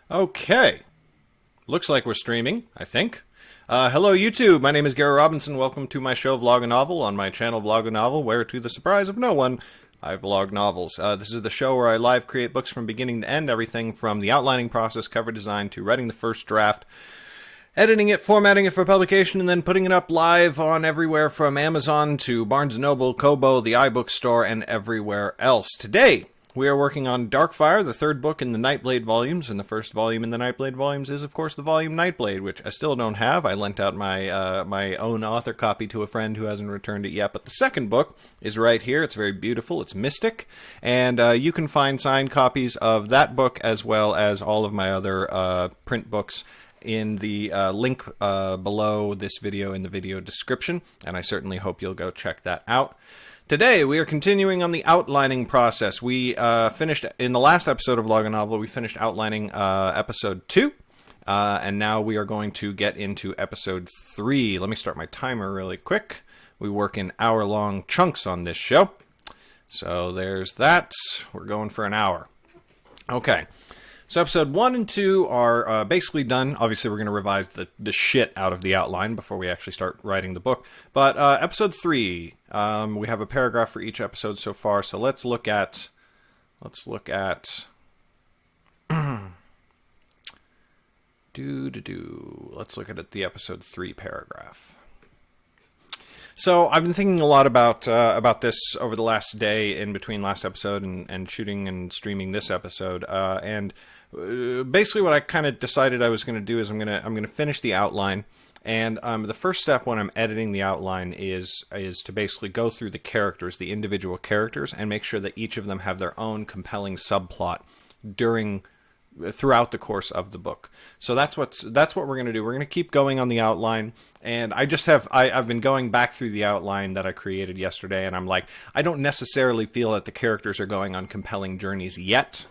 Okay, looks like we're streaming, I think. Hello YouTube, my name is Gary Robinson. Welcome to my show Vloganovel on my channel Vloganovel, where to the surprise of no one, I vlog novels. This is the show where I live create books from beginning to end, everything from the outlining process, cover design, to writing the first draft, editing it, formatting it for publication, and then putting it up live on everywhere from Amazon to Barnes & Noble, Kobo, the iBook store, and everywhere else. Today, we are working on Darkfire, the third book in the Nightblade volumes, and the first volume in the Nightblade volumes is, of course, the volume Nightblade, which I still don't have. I lent out my own author copy to a friend who hasn't returned it yet, but the second book is right here. It's very beautiful. It's mystic, and you can find signed copies of that book as well as all of my other print books in the link below this video in the video description, and I certainly hope you'll go check that out. Today, we are continuing on the outlining process. We finished, in the last episode of Vloganovel, we finished outlining episode 2, and now we are going to get into episode 3. Let me start my timer really quick. We work in hour-long chunks on this show. So there's that. We're going for an hour. Okay. So episode 1 and 2 are basically done. Obviously, we're going to revise the shit out of the outline before we actually start writing the book. But episode 3, we have a paragraph for each episode so far. So let's look at Let's look at the the episode 3 paragraph. So I've been thinking a lot about this over the last day in between last episode and shooting and streaming this episode, and basically what I kind of decided I was going to do is I'm going to finish the outline, and the first step when I'm editing the outline is to basically go through the characters, the individual characters, and make sure that each of them have their own compelling subplot throughout the course of the book. So that's what we're going to do. We're going to keep going on the outline, and I've been going back through the outline that I created yesterday, and I'm like, I don't necessarily feel that the characters are going on compelling journeys yet.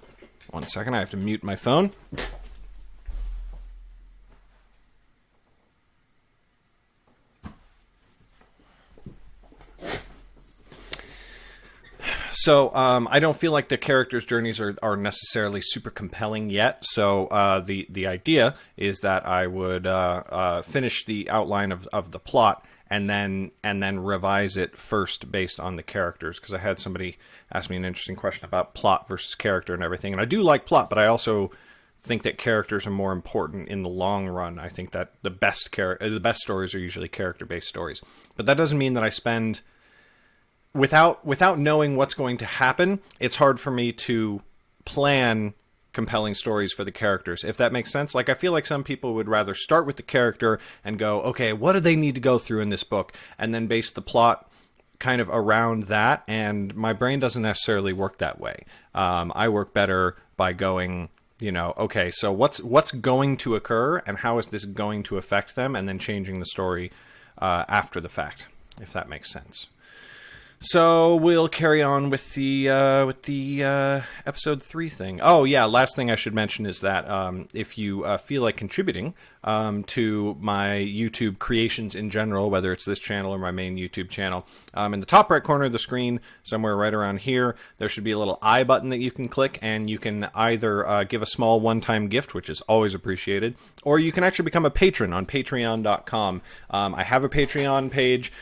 One second, I have to mute my phone. So I don't feel like the characters' journeys are necessarily super compelling yet. So the idea is that I would finish the outline of the plot and then revise it first based on the characters, because I had somebody ask me an interesting question about plot versus character and everything. And I do like plot, but I also think that characters are more important in the long run. I think that the best stories are usually character-based stories. But that doesn't mean that I spend... Without knowing what's going to happen, it's hard for me to plan compelling stories for the characters, if that makes sense. Like, I feel like some people would rather start with the character and go, okay, what do they need to go through in this book? And then base the plot kind of around that, and my brain doesn't necessarily work that way. I work better by going, okay, so what's going to occur, and how is this going to affect them, and then changing the story after the fact, if that makes sense. So we'll carry on with the episode 3 thing. Oh yeah, last thing I should mention is that if you feel like contributing to my YouTube creations in general, whether it's this channel or my main YouTube channel, in the top right corner of the screen, somewhere right around here, there should be a little I button that you can click, and you can either give a small one-time gift, which is always appreciated, or you can actually become a patron on patreon.com. I have a Patreon page.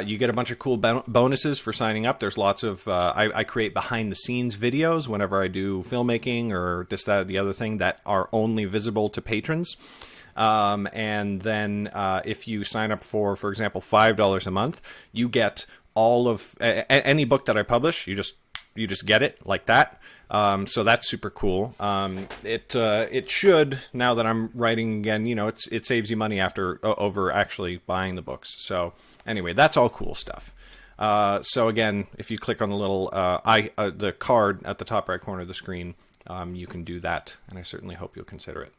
You get a bunch of cool bonuses for signing up. There's lots of... I create behind-the-scenes videos whenever I do filmmaking or this, that, or the other thing that are only visible to patrons. And then if you sign up for example, $5 a month, you get all of... any book that I publish, you just get it like that. So that's super cool. It should, now that I'm writing again, it saves you money over actually buying the books. So anyway, that's all cool stuff. So again, if you click on the little the card at the top right corner of the screen, you can do that, and I certainly hope you'll consider it.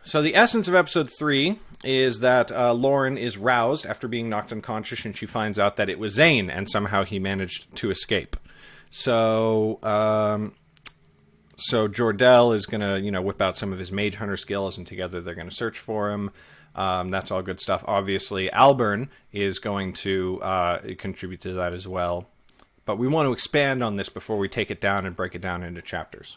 So the essence of episode 3 is that Lauren is roused after being knocked unconscious, and she finds out that it was Zane, and somehow he managed to escape. So Jor-El is going to, whip out some of his mage hunter skills, and together they're going to search for him. That's all good stuff. Obviously, Alburn is going to contribute to that as well. But we want to expand on this before we take it down and break it down into chapters.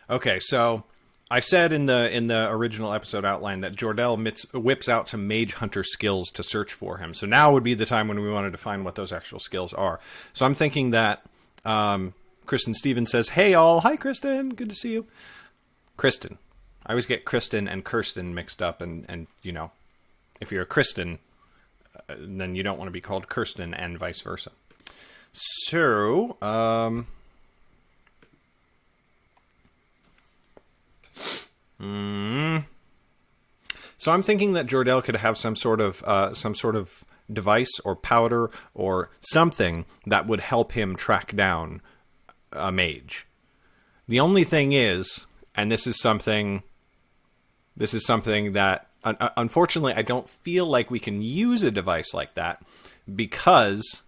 Okay, so I said in the original episode outline that Jor-El whips out some mage hunter skills to search for him. So now would be the time when we want to define what those actual skills are. So I'm thinking that Kristen Stevens says, "Hey all, hi Kristen, good to see you." Kristen. I always get Kristen and Kirsten mixed up, and you know, if you're a Kristen, then you don't want to be called Kirsten, and vice versa. So, so I'm thinking that Jor-El could have some sort of device or powder or something that would help him track down a mage. The only thing is, and this is something that unfortunately I don't feel like we can use a device like that, because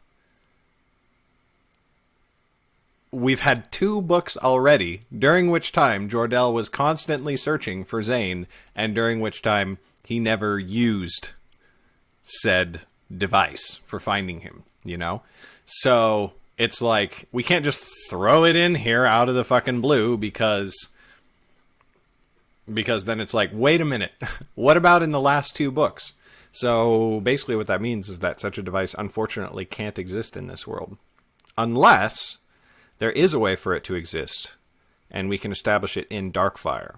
we've had 2 books already, during which time Jor-El was constantly searching for Zane, and during which time he never used said device for finding him, you know? So it's like, we can't just throw it in here out of the fucking blue, because then it's like, wait a minute, what about in the last 2 books? So basically what that means is that such a device unfortunately can't exist in this world. Unless there is a way for it to exist, and we can establish it in Darkfire.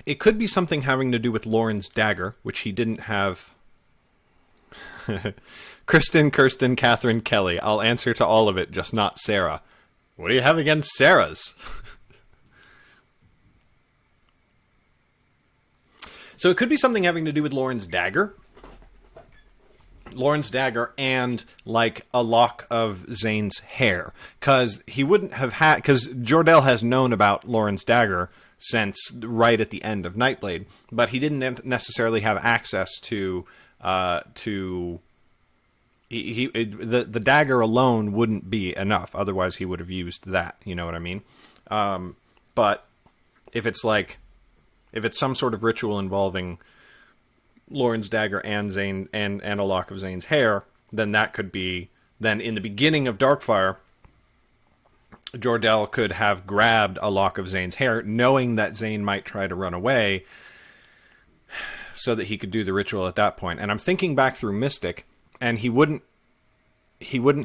It could be something having to do with Lauren's dagger, which he didn't have. Kristen, Kirsten, Catherine, Kelly. I'll answer to all of it, just not Sarah. What do you have against Sarah's? So it could be something having to do with Lauren's dagger. Lauren's dagger and, like, a lock of Zane's hair. Because he wouldn't have had... Because Jor-El has known about Lauren's dagger since right at the end of Nightblade, but he didn't necessarily have access to the dagger alone wouldn't be enough. Otherwise, he would have used that. You know what I mean? But if it's some sort of ritual involving Lauren's dagger and Zane and a lock of Zane's hair, then that could be, then in the beginning of Darkfire, Jor-El could have grabbed a lock of Zane's hair, knowing that Zane might try to run away, so that he could do the ritual at that point. And I'm thinking back through Mystic, and he wouldn't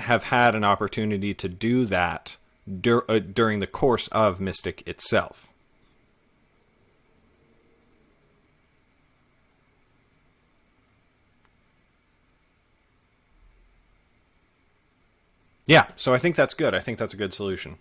have had an opportunity to do that during the course of Mystic itself. Yeah, so I think that's good. I think that's a good solution.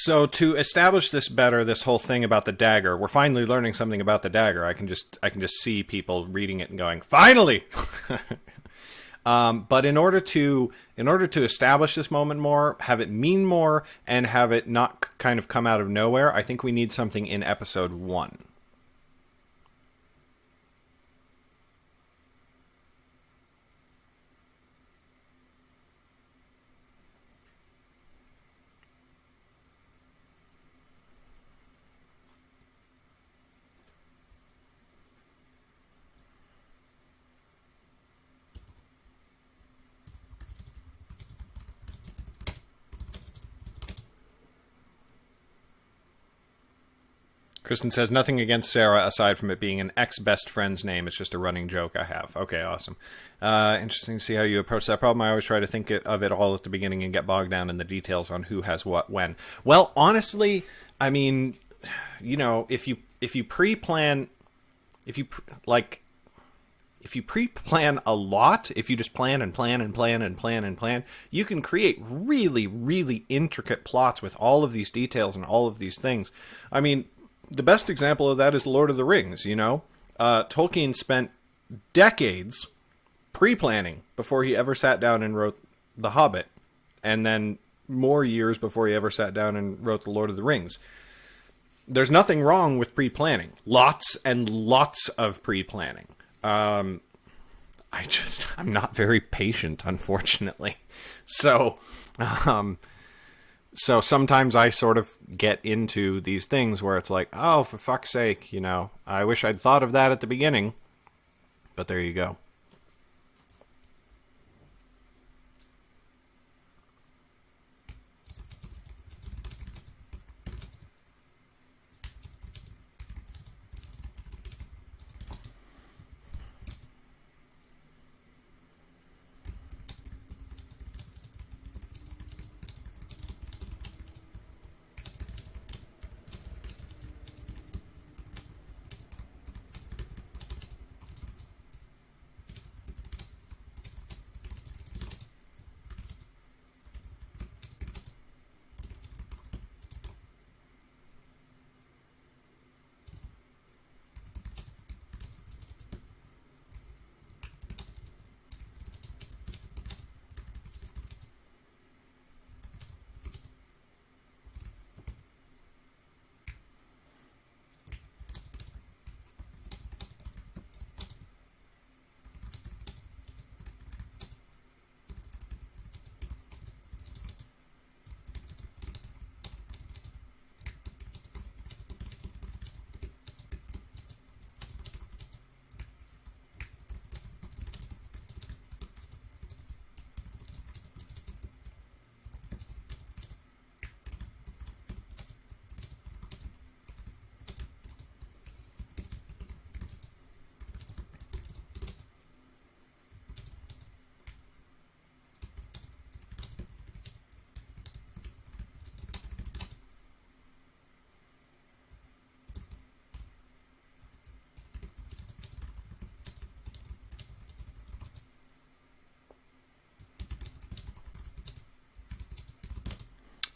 So to establish this better, this whole thing about the dagger, we're finally learning something about the dagger. I can just see people reading it and going, finally. But in order to establish this moment more, have it mean more, and have it not kind of come out of nowhere, I think we need something in episode 1. Kristen says, nothing against Sarah aside from it being an ex-best friend's name. It's just a running joke I have. Okay, awesome. Interesting to see how you approach that problem. I always try to think of it all at the beginning and get bogged down in the details on who has what when. Well, honestly, I mean, you know, if you pre-plan, if you pre-plan a lot, if you just plan and plan and plan and plan and plan, you can create really, really intricate plots with all of these details and all of these things. I mean, the best example of that is Lord of the Rings, you know? Tolkien spent decades pre-planning before he ever sat down and wrote The Hobbit, and then more years before he ever sat down and wrote The Lord of the Rings. There's nothing wrong with pre-planning. Lots and lots of pre-planning. I'm not very patient, unfortunately. So sometimes I sort of get into these things where it's like, oh, for fuck's sake, you know, I wish I'd thought of that at the beginning. But there you go.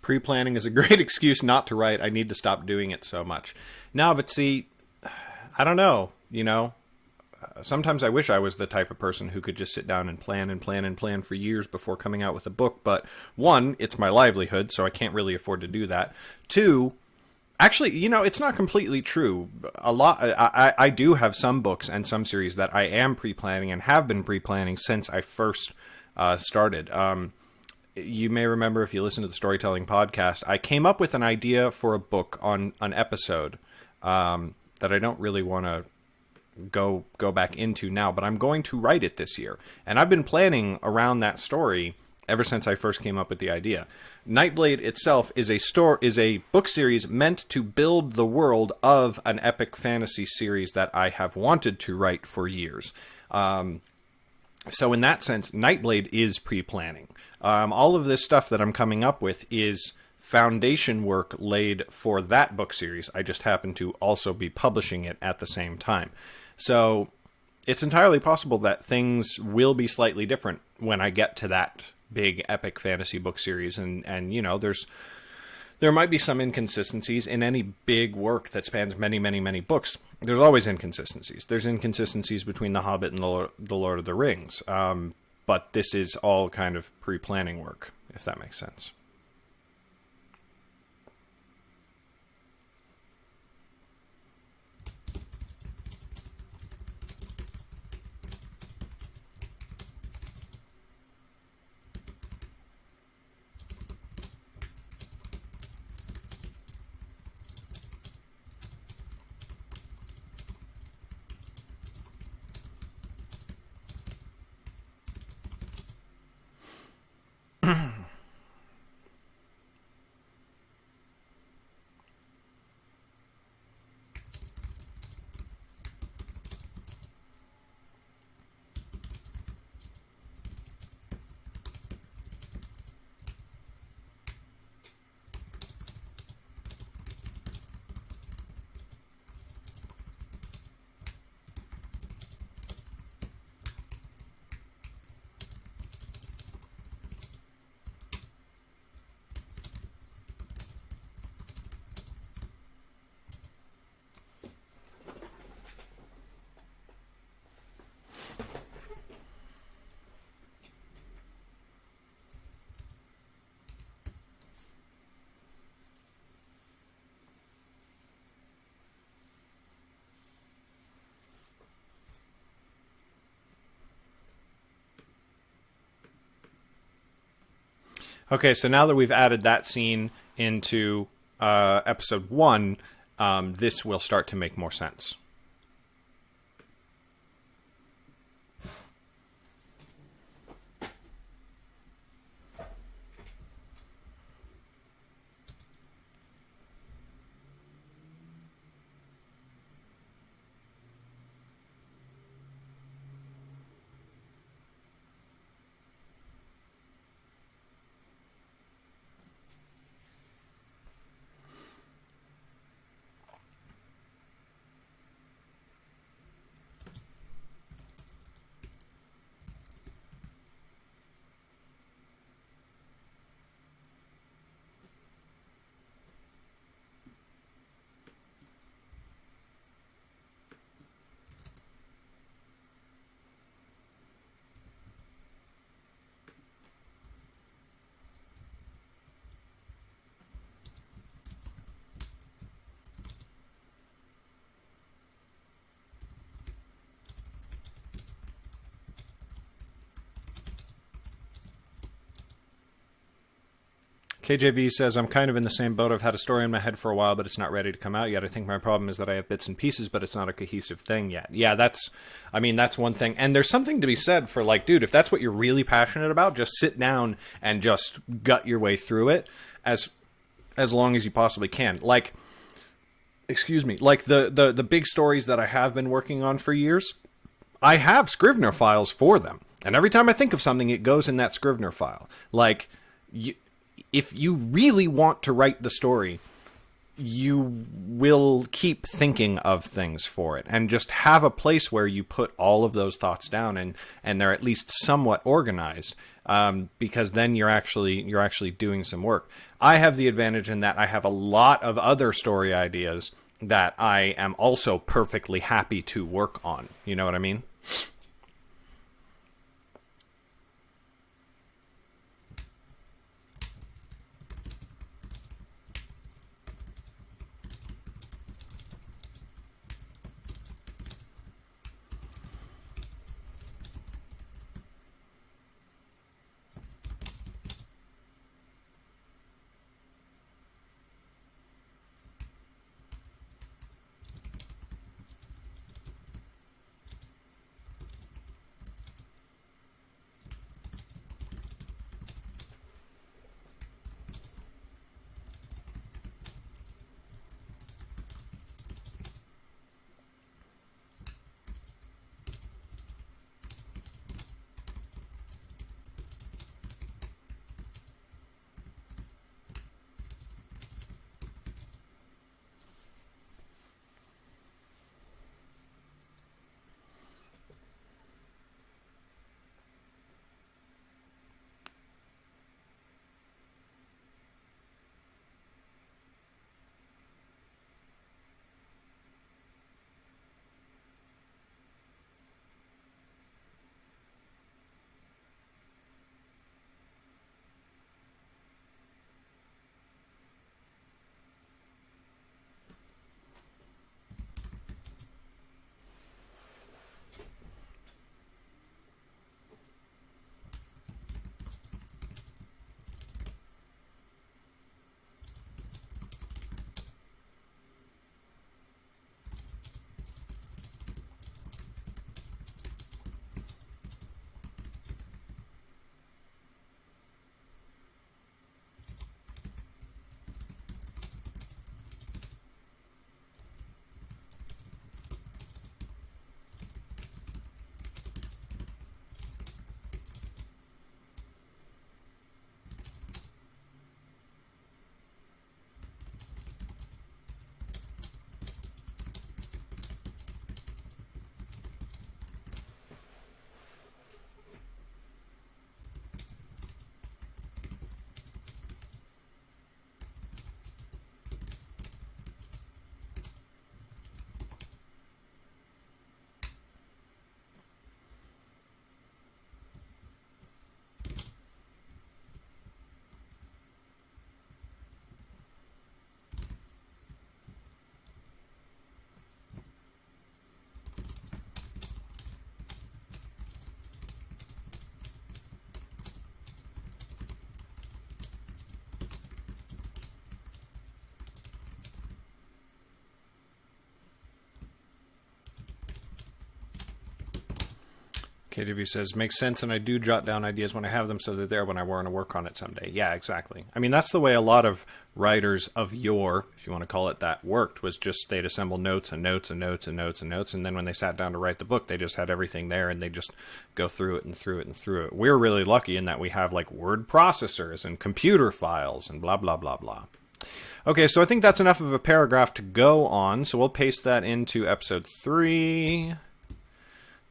Pre-planning is a great excuse not to write. I need to stop doing it so much. No, but see, I don't know, you know. Sometimes I wish I was the type of person who could just sit down and plan and plan and plan for years before coming out with a book. But one, it's my livelihood, so I can't really afford to do that. Two, actually, you know, it's not completely true. I do have some books and some series that I am pre-planning and have been pre-planning since I first started. You may remember, if you listen to the Storytelling Podcast, I came up with an idea for a book on an episode that I don't really want to go back into now, but I'm going to write it this year. And I've been planning around that story ever since I first came up with the idea. Nightblade itself is a book series meant to build the world of an epic fantasy series that I have wanted to write for years. So in that sense, Nightblade is pre-planning. All of this stuff that I'm coming up with is foundation work laid for that book series. I just happen to also be publishing it at the same time. So it's entirely possible that things will be slightly different when I get to that big epic fantasy book series. And you know, there's There might be some inconsistencies in any big work that spans many, many, many books. There's always inconsistencies. There's inconsistencies between The Hobbit and The Lord of the Rings. But this is all kind of pre-planning work, if that makes sense. Okay, so now that we've added that scene into episode 1, this will start to make more sense. KJV says, I'm kind of in the same boat. I've had a story in my head for a while, but it's not ready to come out yet. I think my problem is that I have bits and pieces, but it's not a cohesive thing yet. Yeah, that's one thing. And there's something to be said for, like, dude, if that's what you're really passionate about, just sit down and just gut your way through it as long as you possibly can. Like, like the big stories that I have been working on for years, I have Scrivener files for them. And every time I think of something, it goes in that Scrivener file. Like, if you really want to write the story, you will keep thinking of things for it, and just have a place where you put all of those thoughts down, and they're at least somewhat organized, because then you're actually doing some work. I have the advantage in that I have a lot of other story ideas that I am also perfectly happy to work on. You know what I mean? KW says, makes sense, and I do jot down ideas when I have them so they're there when I want to work on it someday. Yeah, exactly. I mean, that's the way a lot of writers of yore, if you want to call it that, worked, was just they'd assemble notes and notes and notes and notes and notes, and then when they sat down to write the book, they just had everything there, and they just go through it and through it and through it. We're really lucky in that we have, like, word processors and computer files and blah, blah, blah, blah. Okay, so I think that's enough of a paragraph to go on, so we'll paste that into episode 3.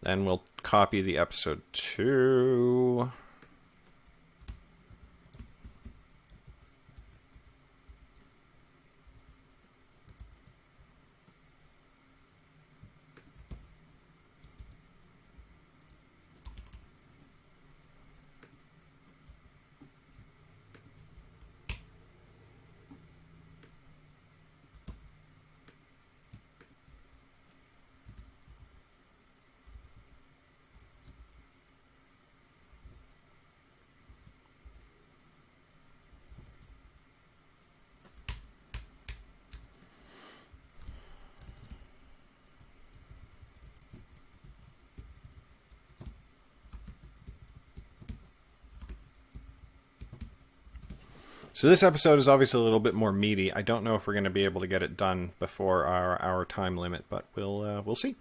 Then we'll copy the episode 2. So this episode is obviously a little bit more meaty. I don't know if we're going to be able to get it done before our time limit, but we'll see.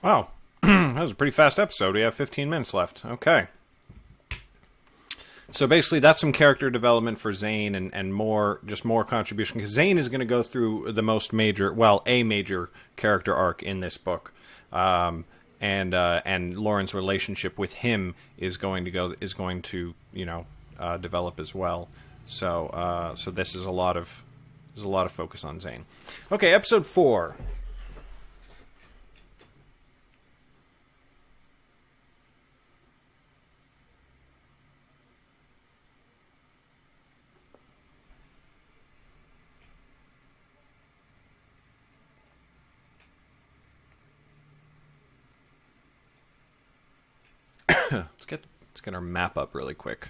Wow. That was a pretty fast episode. We have 15 minutes left. Okay. So basically, that's some character development for Zane and more, just more contribution. Because Zane is going to go through the most major, well, a major character arc in this book. And Lauren's relationship with him is going to develop as well. So this is there's a lot of focus on Zane. Okay, episode 4. Let's get our map up really quick.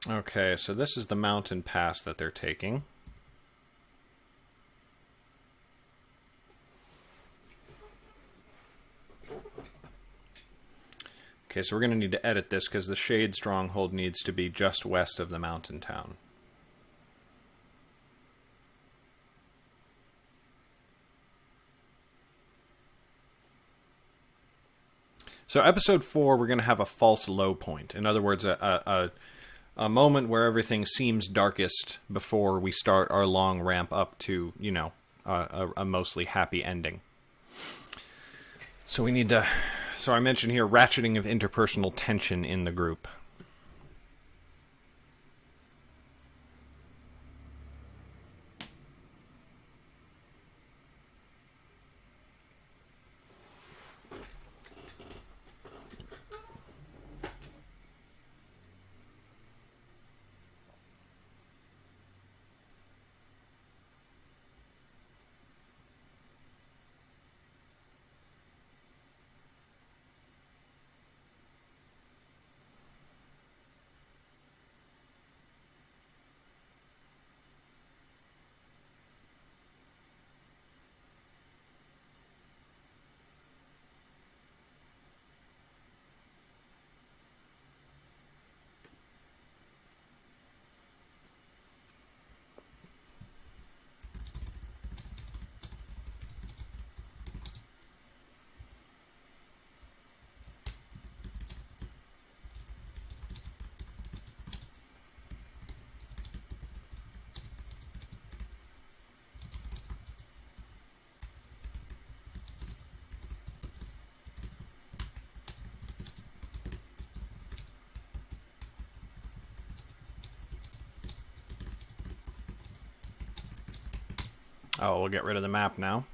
Okay, so this is the mountain pass that they're taking. Okay, so we're going to need to edit this because the Shade Stronghold needs to be just west of the mountain town. So episode 4, we're going to have a false low point. In other words, a moment where everything seems darkest before we start our long ramp up to, a mostly happy ending. So we need to... So I mentioned here ratcheting of interpersonal tension in the group. Oh, we'll get rid of the map now.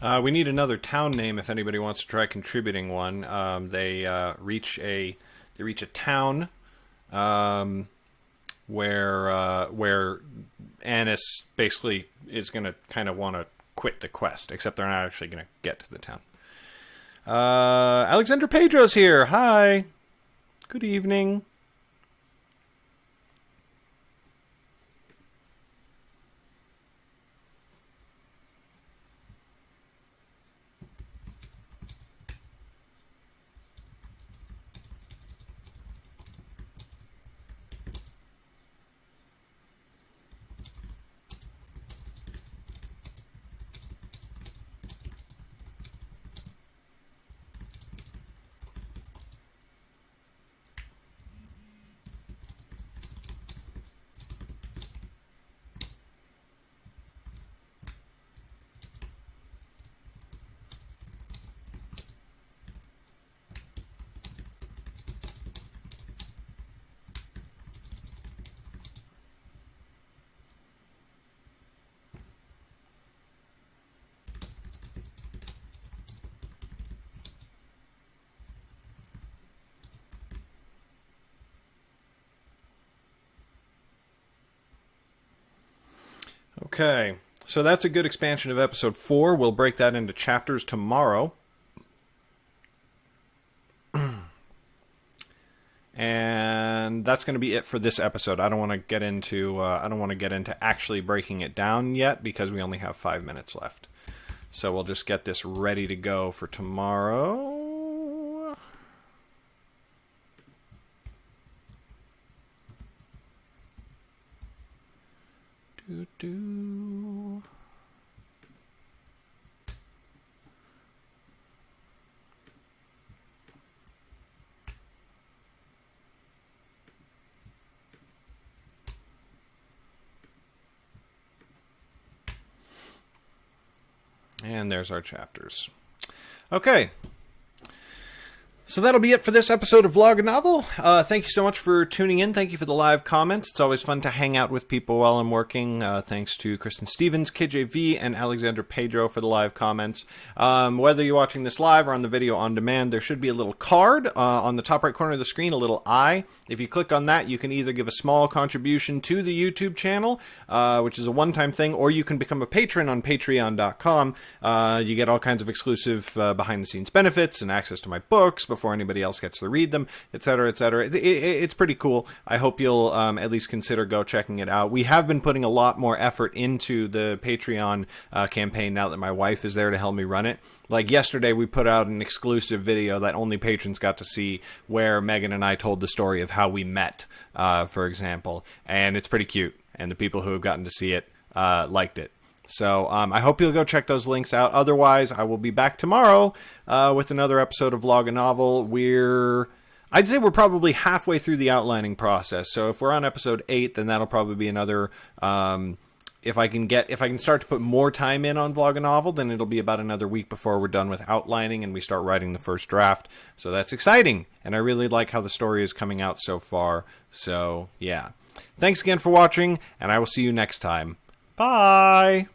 We need another town name if anybody wants to try contributing one. They reach a town where Annis basically is going to kind of want to quit the quest, except they're not actually going to get to the town. Alexander Pedro's here. Hi. Good evening. Okay, so that's a good expansion of episode 4. We'll break that into chapters tomorrow. And that's going to be it for this episode. I don't want to get into actually breaking it down yet because we only have 5 minutes left. So we'll just get this ready to go for tomorrow. Do. And there's our chapters. Okay. So that'll be it for this episode of Vloganovel. Thank you so much for tuning in. Thank you for the live comments. It's always fun to hang out with people while I'm working. Thanks to Kristen Stevens, KJV, and Alexander Pedro for the live comments. Whether you're watching this live or on the video on demand, there should be a little card on the top right corner of the screen, a little eye. If you click on that, you can either give a small contribution to the YouTube channel, which is a one-time thing, or you can become a patron on patreon.com. You get all kinds of exclusive behind-the-scenes benefits and access to my books before anybody else gets to read them, etc., etc. It's pretty cool. I hope you'll at least consider checking it out. We have been putting a lot more effort into the Patreon campaign now that my wife is there to help me run it. Like yesterday, we put out an exclusive video that only patrons got to see where Megan and I told the story of how we met, for example. And it's pretty cute. And the people who have gotten to see it liked it. So I hope you'll go check those links out. Otherwise, I will be back tomorrow with another episode of Vloganovel. I'd say we're probably halfway through the outlining process. So if we're on episode 8, then that'll probably be another... If I can start to put more time in on Vloganovel, then it'll be about another week before we're done with outlining and we start writing the first draft. So that's exciting. And I really like how the story is coming out so far. So, yeah. Thanks again for watching, and I will see you next time. Bye!